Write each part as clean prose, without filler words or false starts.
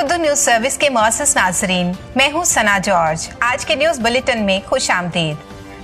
Urdu news service के मुअज़्ज़ज़ नाज़रीन, मैं हूँ सना जॉर्ज। आज के न्यूज बुलेटिन में खुश आमदीद।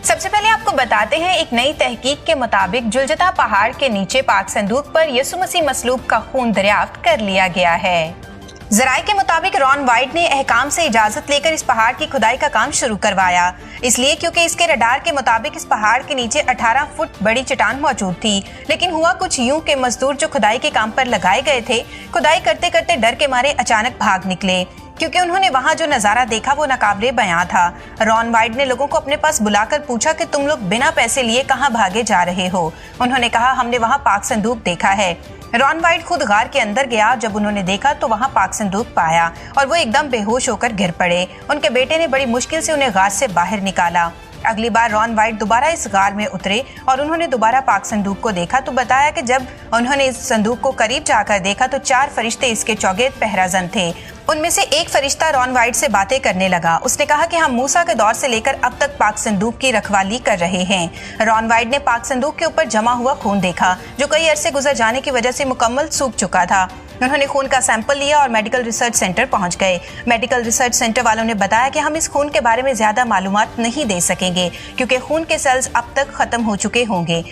सबसे पहले आपको बताते हैं, एक नई तहकीक के मुताबिक जुलजता पहाड़ के नीचे पाक संदूक पर यीशु मसीह मसलूब का खून दरियाफ्त कर लिया गया है। जराये के मुताबिक रॉन वाइट ने अहकाम से इजाजत लेकर इस पहाड़ की खुदाई का काम शुरू करवाया, इसलिए क्योंकि इसके रडार के मुताबिक इस पहाड़ के नीचे 18 फुट बड़ी चट्टान मौजूद थी। लेकिन हुआ कुछ यूं के मजदूर जो खुदाई के काम पर लगाए गए थे, खुदाई करते करते डर के मारे अचानक भाग निकले, क्योंकि उन्होंने वहां जो नजारा देखा वो नाकाबिले बयां था। रॉन वाइट ने लोगों को अपने पास बुलाकर पूछा कि तुम लोग बिना पैसे लिए कहां भागे जा रहे हो। उन्होंने कहा, हमने वहां पाक संदूक देखा है। रॉन वाइट खुद गार के अंदर गया। जब उन्होंने देखा तो वहां पाक संदूक पाया और वो एकदम बेहोश होकर गिर पड़े। उनके बेटे ने बड़ी मुश्किल से उन्हें गार से बाहर निकाला। अगली बार रॉन वाइट दोबारा इस गार में उतरे और उन्होंने दोबारा पाक संदूक को देखा तो बताया कि जब उन्होंने इस संदूक को करीब जाकर देखा तो 4 फरिश्ते इसके चौगेद पहराजन थे। उनमें से एक फरिश्ता रॉन वाइट से बातें करने लगा। उसने कहा कि हम मूसा के दौर से लेकर अब तक पाक संदूक की रखवाली कर रहे हैं। रॉन वाइट ने पाक संदूक के ऊपर जमा हुआ खून देखा, जो कई अरसे गुजर जाने की वजह से मुकम्मल सूख चुका था। उन्होंने खून का सैंपल लिया और मेडिकल रिसर्च सेंटर पहुंच गए। मेडिकल रिसर्च सेंटर वालों ने बताया कि हम इस खून के बारे में ज्यादा मालूमात नहीं दे सकेंगे, क्योंकि खून के सेल्स अब तक खत्म हो चुके होंगे।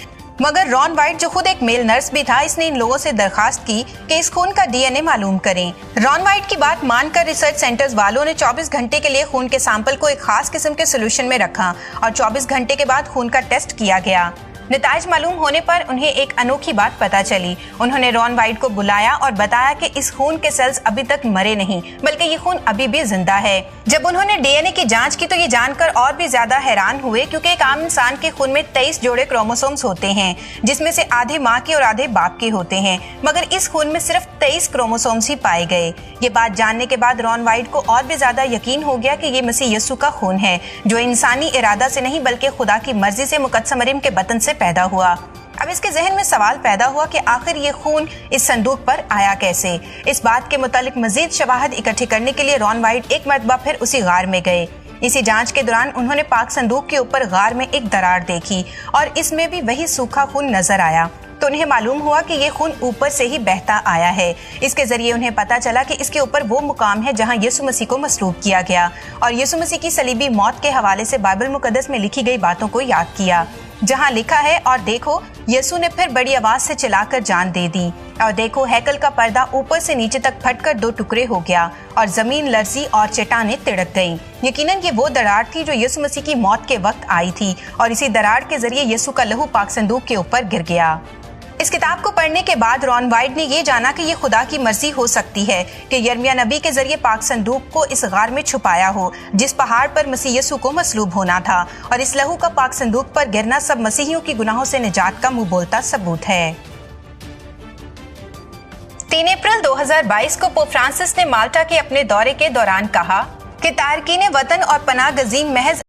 मगर रॉन वाइट, जो खुद एक मेल नर्स भी था, इसने इन लोगों से दरखास्त की कि इस खून का डीएनए मालूम करें। रॉन वाइट की बात मानकर रिसर्च सेंटर्स वालों ने 24 घंटे के लिए खून के सैंपल को एक खास किस्म के सोल्यूशन में रखा और 24 घंटे के बाद खून का टेस्ट किया गया। नताइज मालूम होने पर उन्हें एक अनोखी बात पता चली। उन्होंने रॉन वाइट को बुलाया और बताया कि इस खून के सेल्स अभी तक मरे नहीं, बल्कि ये खून अभी भी जिंदा है। जब उन्होंने डीएनए की जांच की तो ये जानकर और भी ज्यादा हैरान हुए, क्योंकि एक आम इंसान के खून में 23 जोड़े क्रोमोसोम्स होते हैं, जिसमें से आधे माँ के और आधे बाप के होते हैं, मगर इस खून में सिर्फ 23 क्रोमोसोम्स ही पाए गए। ये बात जानने के बाद रॉन वाइट को और भी ज्यादा यकीन हो गया कि ये मसीह यीशु का खून है, जो इंसानी इरादा से नहीं बल्कि खुदा की मर्जी से मुकद्दस मरियम के बतन से पैदा हुआ। अब इसके जहन में सवाल पैदा हुआ कि आखिर ये खून इस संदूक पर आया कैसे। इस बात के मुतालिक मजीद शवाहद इकट्ठी करने के लिए रॉन वाइट एक मरतबा फिर उसी गार में गए। इसी जांच के दौरान उन्होंने पाक संदूक के ऊपर गार में एक दरार देखी और इसमें भी वही सूखा खून नजर आया। तो उन्हें मालूम हुआ कि ये खून ऊपर से ही बहता आया है। इसके जरिए उन्हें पता चला कि इसके ऊपर वो मुकाम है जहां यीशु मसीह को मसलूब किया गया और यीशु मसीह की सलीबी मौत के हवाले से बाइबल मुकद्दस में लिखी गई बातों को याद किया, जहां लिखा है, और देखो यीशु ने फिर बड़ी आवाज से चिल्लाकर जान दे दी, और देखो हैकल का पर्दा ऊपर से नीचे तक फटकर 2 टुकड़े हो गया और जमीन लर्जी और चट्टानें तिड़क गईं। यकीनन ये वो दरार थी जो यीशु मसीह की मौत के वक्त आई थी और इसी दरार के जरिए यीशु का लहू पाक संदूक के ऊपर गिर गया। इस किताब को पढ़ने के बाद रॉन वाइट ने ये जाना कि ये खुदा की मर्जी हो सकती है कि यिर्मयाह नबी के जरिए पाक संदूक को इस गार में छुपाया हो, जिस पहाड़ पर मसीह यीशु को मसलूब होना था, और इस लहू का पाक संदूक पर गिरना सब मसीहियों की गुनाहों से निजात का मुंह बोलता सबूत है। 3 अप्रैल 2022 को पोप फ्रांसिस ने माल्टा के अपने दौरे के दौरान कहा कि तारकीन वतन और पनाह गजीन महज